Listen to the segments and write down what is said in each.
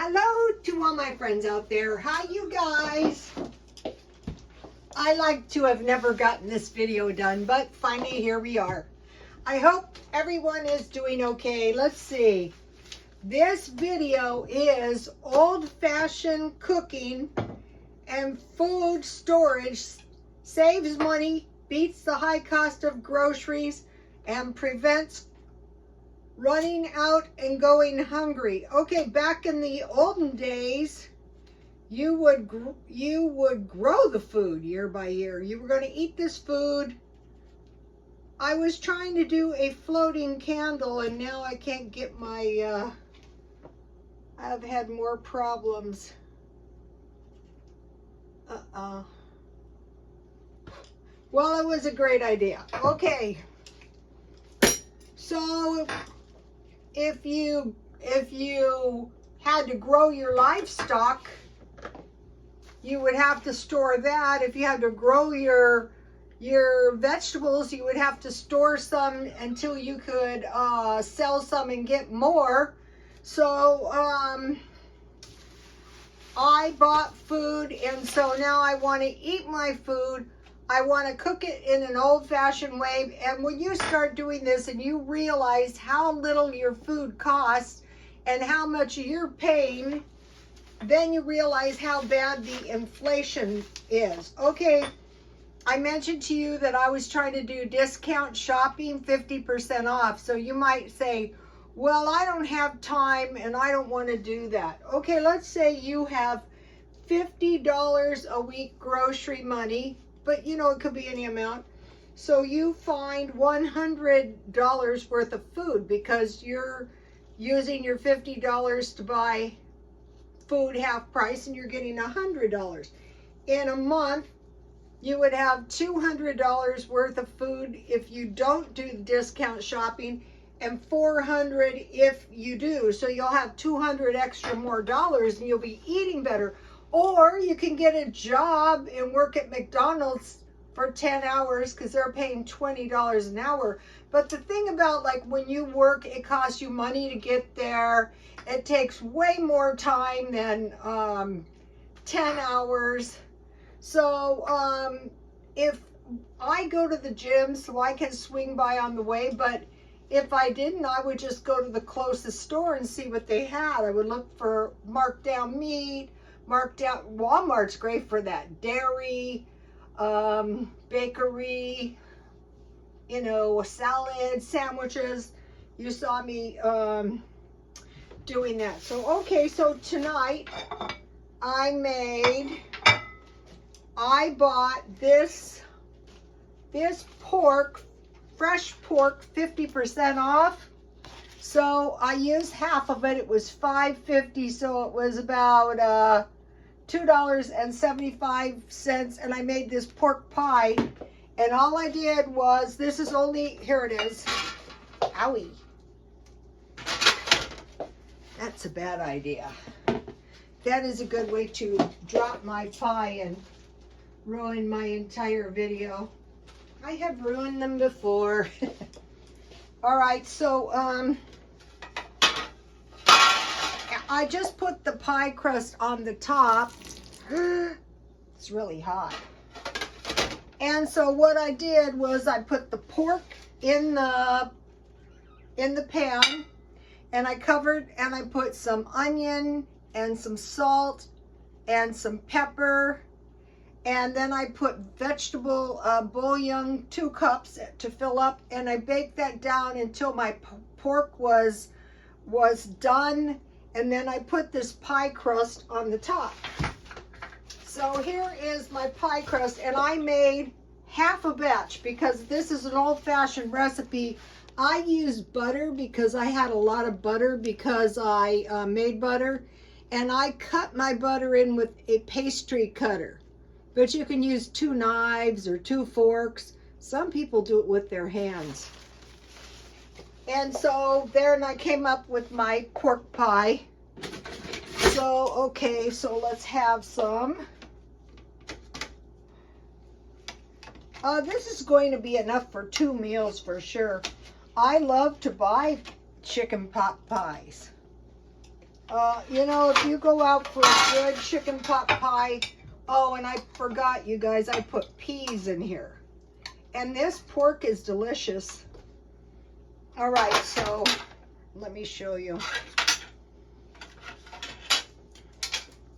Hello to all my friends out there. Hi, you guys. I like to have never gotten this video done, but finally here we are. I hope everyone is doing okay. Let's see. This video is old-fashioned cooking and food storage. Saves money, beats the high cost of groceries, and prevents running out and going hungry. Okay, back in the olden days, you would grow the food year by year. You were going to eat this food. I was trying to do a floating candle, and now I can't get my, I've had more problems. Well, it was a great idea. Okay. So if you had to grow your livestock, you would have to store that. If you had to grow your vegetables, you would have to store some until you could sell some and get more. So I bought food, and so now I want to eat my food. I want to cook it in an old-fashioned way. And when you start doing this and you realize how little your food costs and how much you're paying, then you realize how bad the inflation is. Okay, I mentioned to you that I was trying to do discount shopping, 50% off. So you might say, well, I don't have time and I don't want to do that. Okay, let's say you have $50 a week grocery money, but you know, it could be any amount. So you find $100 worth of food because you're using your $50 to buy food half price, and you're getting $100. In a month, you would have $200 worth of food if you don't do the discount shopping, and $400 if you do. So you'll have $200 extra more dollars, and you'll be eating better. Or you can get a job and work at McDonald's for 10 hours because they're paying $20 an hour. But the thing about, like, when you work, it costs you money to get there. It takes way more time than 10 hours. So if I go to the gym so I can swing by on the way, but if I didn't, I would just go to the closest store and see what they had. I would look for marked down meat, marked out. Walmart's great for that. Dairy, bakery, you know, salad, sandwiches. You saw me doing that. So, okay, so tonight I bought this pork, fresh pork, 50% off. So I used half of it. It was $5.50, so it was about $2.75, and I made this pork pie. And all I did was, this is only, here it is. Owie. That's a bad idea. That is a good way to drop my pie and ruin my entire video. I have ruined them before. All right, so I just put the pie crust on the top. It's really hot. And so what I did was I put the pork in the pan, and I covered, and I put some onion and some salt and some pepper, and then I put vegetable bouillon, 2 cups to fill up, and I baked that down until my pork was done, and then I put this pie crust on the top. So here is my pie crust, and I made half a batch because this is an old-fashioned recipe. I used butter because I had a lot of butter because I made butter, and I cut my butter in with a pastry cutter. But you can use 2 knives or 2 forks. Some people do it with their hands. And so there, and I came up with my pork pie. So, okay, so let's have some. This is going to be enough for 2 meals for sure. I love to buy chicken pot pies. You know, if you go out for a good chicken pot pie, oh, and I forgot, you guys, I put peas in here. And this pork is delicious. All right, so let me show you.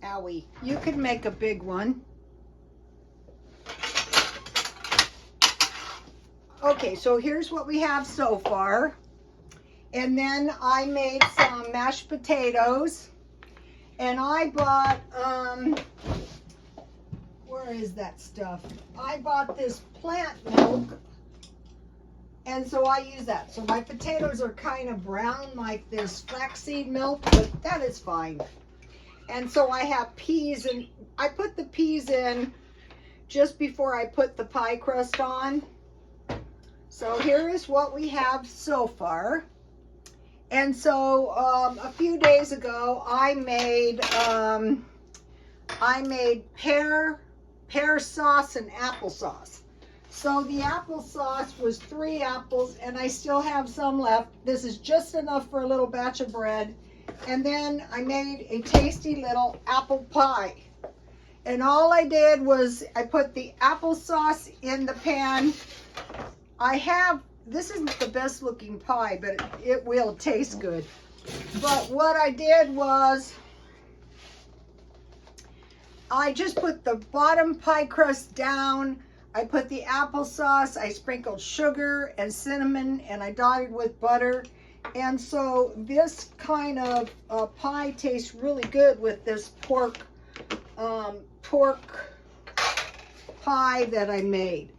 Owie. You can make a big one. Okay, so here's what we have so far. And then I made some mashed potatoes. And I bought, where is that stuff? I bought this plant milk. And so I use that. So my potatoes are kind of brown like this flaxseed milk, but that is fine. And so I have peas, and I put the peas in just before I put the pie crust on. So here is what we have so far. And so a few days ago, I made pear sauce and applesauce. So the applesauce was 3 apples, and I still have some left. This is just enough for a little batch of bread. And then I made a tasty little apple pie. And all I did was I put the applesauce in the pan. This isn't the best looking pie, but it will taste good. But what I did was I just put the bottom pie crust down. I put the applesauce, I sprinkled sugar and cinnamon, and I dotted with butter. And so this kind of pie tastes really good with this pork pie that I made.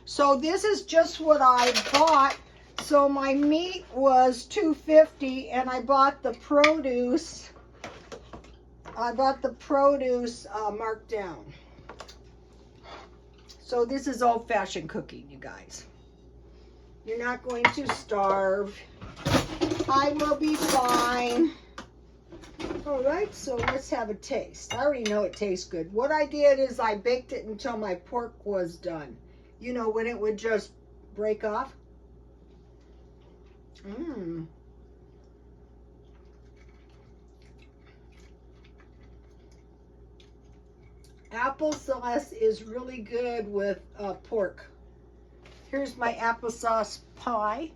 So this is just what I bought. So my meat was $2.50, and I bought the produce. Marked down. So this is old-fashioned cooking, you guys. You're not going to starve. I will be fine. All right, so let's have a taste. I already know it tastes good. What I did is I baked it until my pork was done. You know, when it would just break off. Applesauce is really good with pork. Here's my applesauce pie.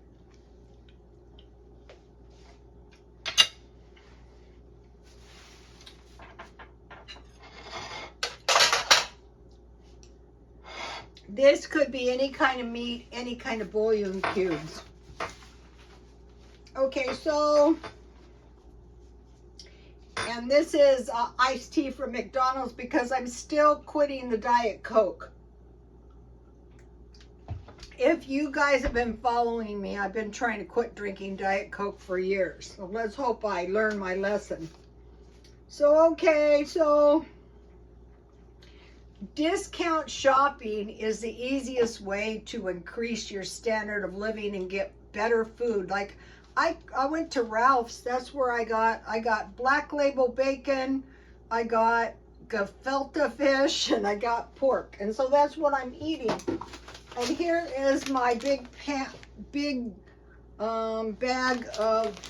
This could be any kind of meat, any kind of bouillon cubes. Okay, so, and this is iced tea from McDonald's because I'm still quitting the Diet Coke. If you guys have been following me, I've been trying to quit drinking Diet Coke for years. So let's hope I learn my lesson. So, okay, so discount shopping is the easiest way to increase your standard of living and get better food. Like I went to Ralph's. That's where I got Black Label bacon, I got gefilte fish, and I got pork. And so that's what I'm eating. And here is my big bag of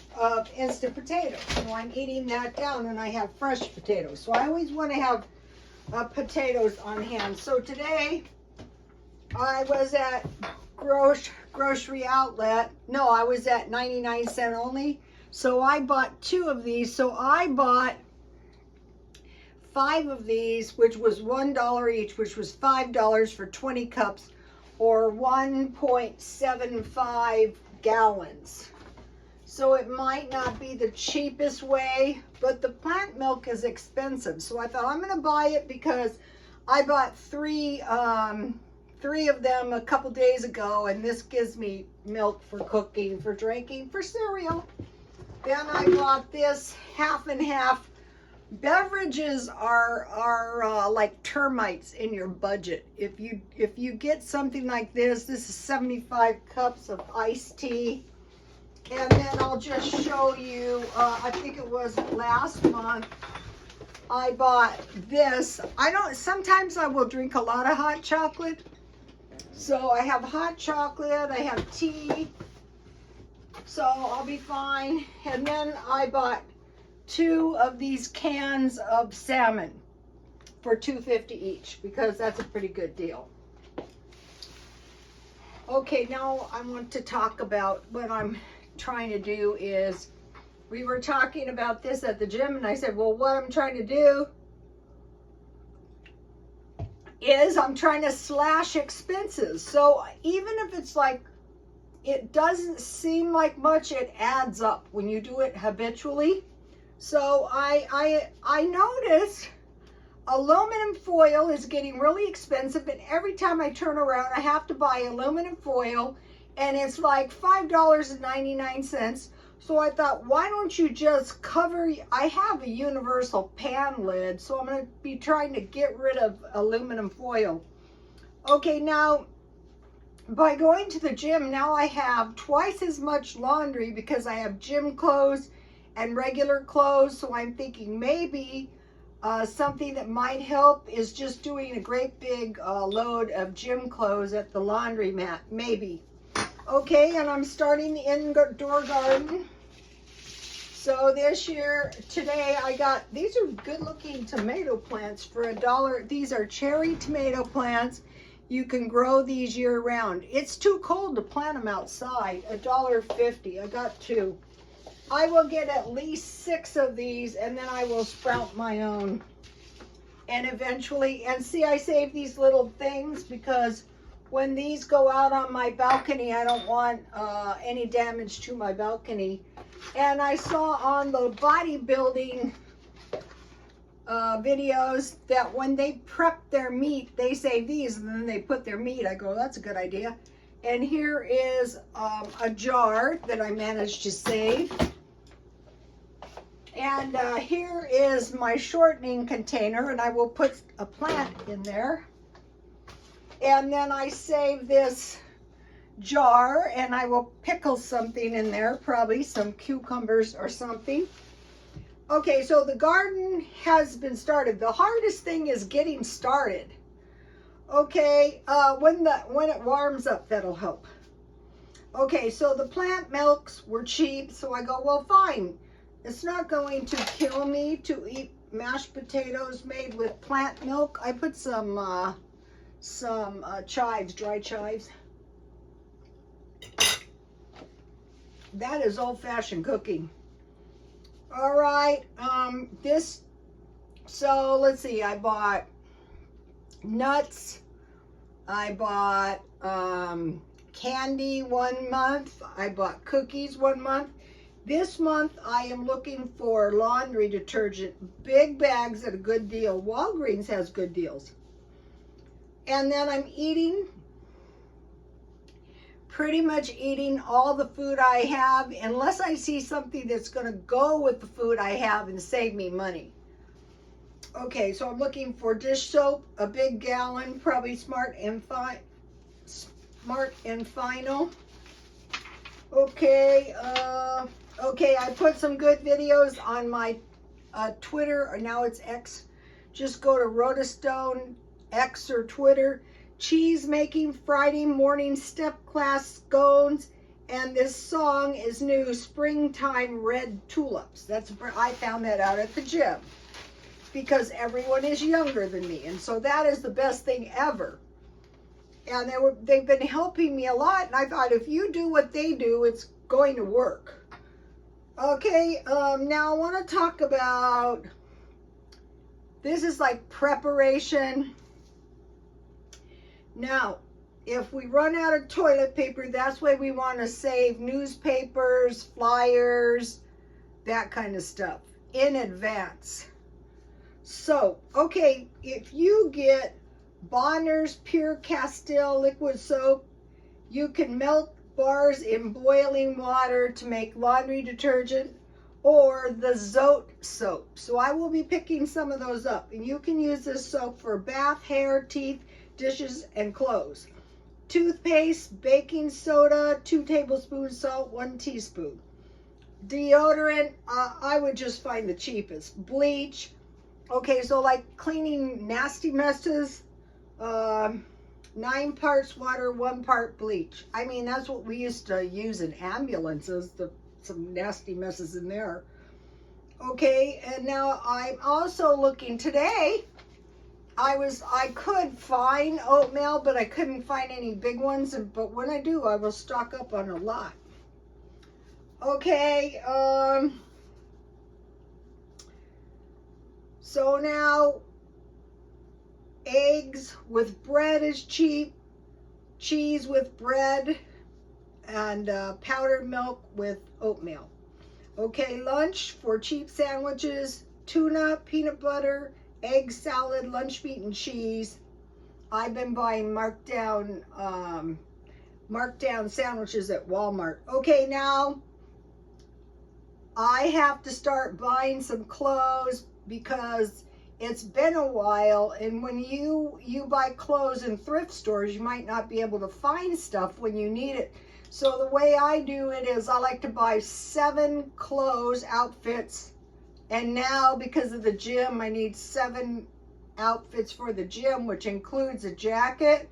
instant potatoes. So I'm eating that down, and I have fresh potatoes. So I always want to have potatoes on hand. So today I was at grocery outlet. No, I was at 99-cent only. So I bought 2 of these. So I bought 5 of these, which was $1 each, which was $5 for 20 cups or 1.75 gallons. So it might not be the cheapest way, but the plant milk is expensive. So I thought I'm going to buy it because I bought 3 of them a couple days ago, and this gives me milk for cooking, for drinking, for cereal. Then I bought this half and half. Beverages are like termites in your budget. If you get something like this is 75 cups of iced tea. And then I'll just show you, I think it was last month, I bought this. Sometimes I will drink a lot of hot chocolate. So I have hot chocolate, I have tea, so I'll be fine. And then I bought 2 of these cans of salmon for $2.50 each, because that's a pretty good deal. Okay, now I want to talk about what I'm trying to do is, we were talking about this at the gym, and I said, well, what I'm trying to do is I'm trying to slash expenses. So even if it's like, it doesn't seem like much, it adds up when you do it habitually. So I noticed aluminum foil is getting really expensive, and every time I turn around I have to buy aluminum foil, and it's like $5.99. So I thought, why don't you just cover, I have a universal pan lid, so I'm going to be trying to get rid of aluminum foil. Okay, now by going to the gym, now I have twice as much laundry because I have gym clothes and regular clothes. So I'm thinking maybe something that might help is just doing a great big load of gym clothes at the laundromat, maybe. Okay, and I'm starting the indoor garden. So this year, today I got, these are good looking tomato plants for $1. These are cherry tomato plants. You can grow these year round. It's too cold to plant them outside. $1.50, I got 2. I will get at least 6 of these, and then I will sprout my own. And eventually, and see, I save these little things because when these go out on my balcony, I don't want any damage to my balcony. And I saw on the bodybuilding videos that when they prep their meat, they save these and then they put their meat. I go, that's a good idea. And here is a jar that I managed to save. And here is my shortening container, and I will put a plant in there. And then I save this jar, and I will pickle something in there, probably some cucumbers or something. Okay, so the garden has been started. The hardest thing is getting started. Okay, when it warms up, that'll help. Okay, so the plant milks were cheap, so I go, well, fine. It's not going to kill me to eat mashed potatoes made with plant milk. I put some chives, dry chives. That is old-fashioned cooking. All right, so let's see, I bought nuts. I bought candy 1 month. I bought cookies 1 month. This month, I am looking for laundry detergent, big bags at a good deal. Walgreens has good deals. And then I'm pretty much eating all the food I have, unless I see something that's going to go with the food I have and save me money. Okay, so I'm looking for dish soap, a big gallon, probably Smart and Final. Okay, okay, I put some good videos on my Twitter, or now it's X. Just go to Rotostone X or Twitter. Cheese making Friday morning step class scones, and this song is new, Springtime Red Tulips. I found that out at the gym because everyone is younger than me, and so that is the best thing ever. And they've been helping me a lot, and I thought, if you do what they do, it's going to work. Okay, now I want to talk about, this is like preparation. Now, if we run out of toilet paper, that's why we want to save newspapers, flyers, that kind of stuff in advance. So, okay, if you get Bonner's Pure Castile liquid soap, you can melt bars in boiling water to make laundry detergent, or the Zote soap. So I will be picking some of those up, and you can use this soap for bath, hair, teeth, dishes, and clothes. Toothpaste, baking soda, 2 tablespoons salt, 1 teaspoon. Deodorant, I would just find the cheapest. Bleach. Okay, so like cleaning nasty messes, 9 parts water, 1 part bleach. I mean, that's what we used to use in ambulances, some nasty messes in there. Okay, and now I'm also looking today. I could find oatmeal, but I couldn't find any big ones. But when I do, I will stock up on a lot. Okay, so now eggs with bread is cheap, cheese with bread, and powdered milk with oatmeal. Okay, lunch for cheap sandwiches, tuna, peanut butter, egg salad, lunch meat, and cheese. I've been buying markdown sandwiches at Walmart. Okay, now I have to start buying some clothes because it's been a while, and when you buy clothes in thrift stores, you might not be able to find stuff when you need it. So the way I do it is I like to buy 7 clothes outfits, and now because of the gym I need 7 outfits for the gym, which includes a jacket.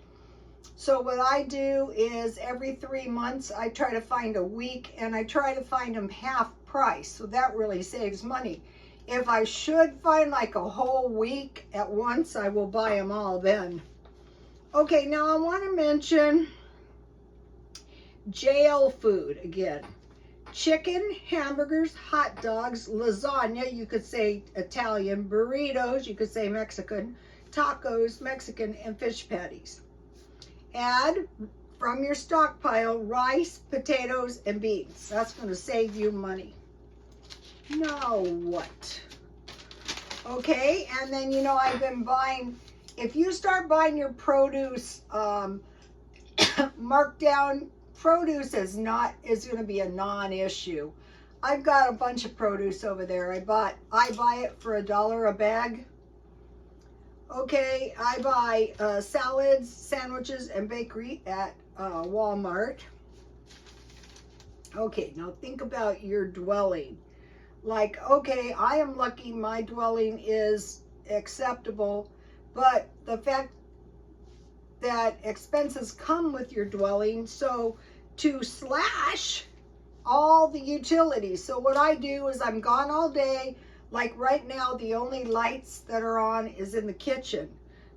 So what I do is every 3 months I try to find a week, and I try to find them half price, so that really saves money. If I should find like a whole week at once, I will buy them all then. Okay, now I want to mention jail food again. Chicken, hamburgers, hot dogs, lasagna, you could say Italian, burritos, you could say Mexican, tacos, Mexican, and fish patties. Add from your stockpile rice, potatoes, and beans. That's going to save you money. Now what? Okay, and then I've been buying, if you start buying your produce marked down, produce is going to be a non-issue. I've got a bunch of produce over there. I buy it for $1 a bag. Okay, I buy salads, sandwiches, and bakery at Walmart. Okay, now think about your dwelling. Like, okay, I am lucky my dwelling is acceptable, but the fact that expenses come with your dwelling, so to slash all the utilities. So what I do is I'm gone all day. Like right now, the only lights that are on is in the kitchen.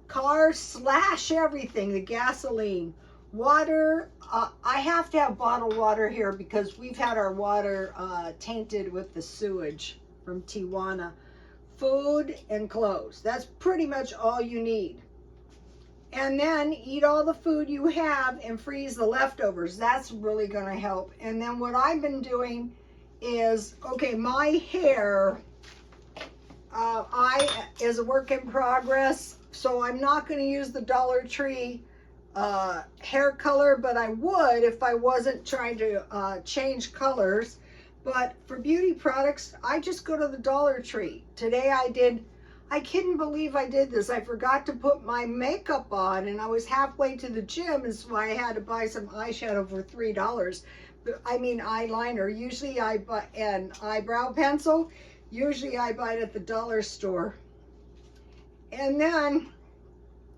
Cars, slash everything, the gasoline. Water, I have to have bottled water here because we've had our water tainted with the sewage from Tijuana. Food and clothes. That's pretty much all you need. And then eat all the food you have and freeze the leftovers. That's really going to help. And then what I've been doing is, okay, my hair is a work in progress, so I'm not going to use the Dollar Tree hair color, but I would if I wasn't trying to change colors. But for beauty products, I just go to the Dollar Tree. Today I couldn't believe I did this. I forgot to put my makeup on, and I was halfway to the gym, and so I had to buy some eyeshadow for $3. I mean eyeliner. Usually I buy an eyebrow pencil. Usually I buy it at the dollar store. And then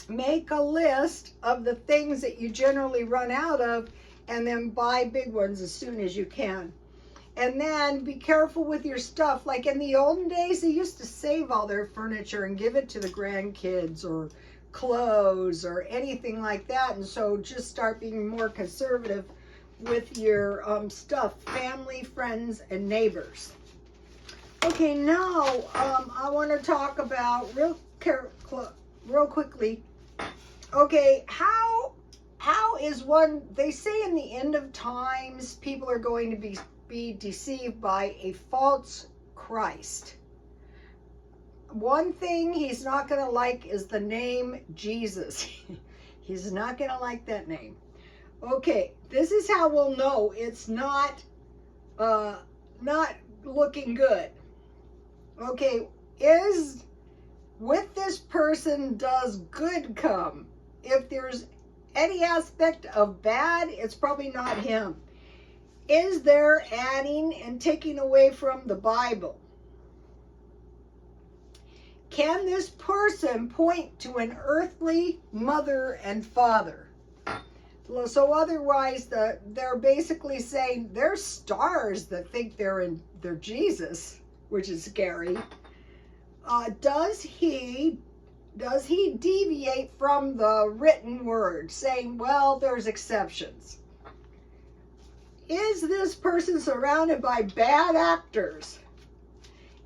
make a list of the things that you generally run out of, and then buy big ones as soon as you can. And then be careful with your stuff. Like in the olden days, they used to save all their furniture and give it to the grandkids or clothes or anything like that. And so just start being more conservative with your stuff, family, friends, and neighbors. Okay, now I want to talk about real quickly. Okay, how is one? They say in the end of times, people are going to be deceived by a false Christ. One thing he's not going to like is the name Jesus. He's not going to like that name. Okay, this is how we'll know it's not looking good. Okay, is with this person does good come? If there's any aspect of bad, it's probably not him. Is there adding and taking away from the Bible? Can this person point to an earthly mother and father? So otherwise, they're basically saying they're stars that think they're Jesus. which is scary. Does he deviate from the written word, saying, well, there's exceptions? Is this person surrounded by bad actors?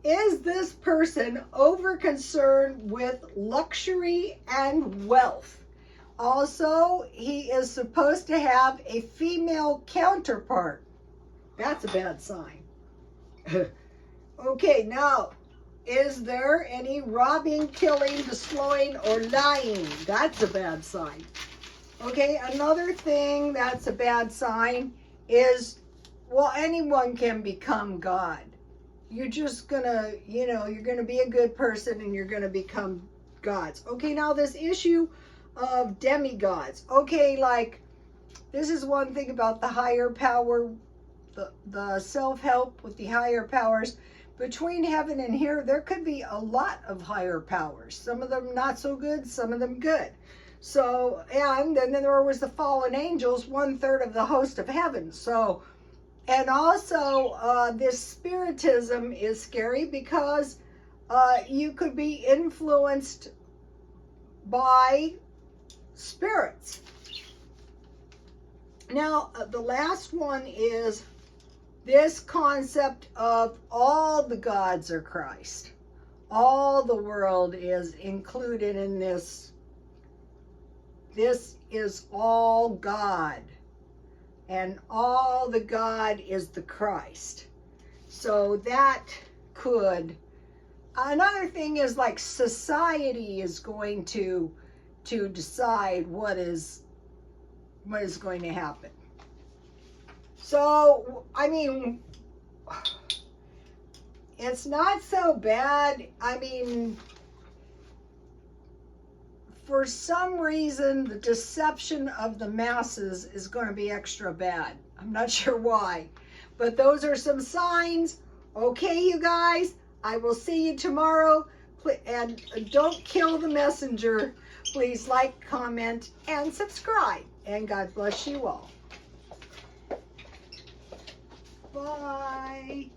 Is this person over concerned with luxury and wealth? Also, he is supposed to have a female counterpart. That's a bad sign. Okay, now, is there any robbing, killing, destroying, or lying? That's a bad sign. Okay, another thing that's a bad sign is, well, anyone can become God. You're just gonna, you're gonna be a good person and you're gonna become gods. Okay, now this issue of demigods. Okay, like, this is one thing about the higher power, the self-help with the higher powers. Between heaven and here, there could be a lot of higher powers. Some of them not so good, some of them good. So, and then there was the fallen angels, 1/3 of the host of heaven. So, and also this spiritism is scary because you could be influenced by spirits. Now, the last one is this concept of all the gods are Christ. All the world is included in this. This is all God. And all the God is the Christ. So that could... Another thing is, like, society is going to decide what is going to happen. So, I mean, it's not so bad. I mean, for some reason, the deception of the masses is going to be extra bad. I'm not sure why, but those are some signs. Okay, you guys, I will see you tomorrow. And don't kill the messenger. Please like, comment, and subscribe. And God bless you all. Bye.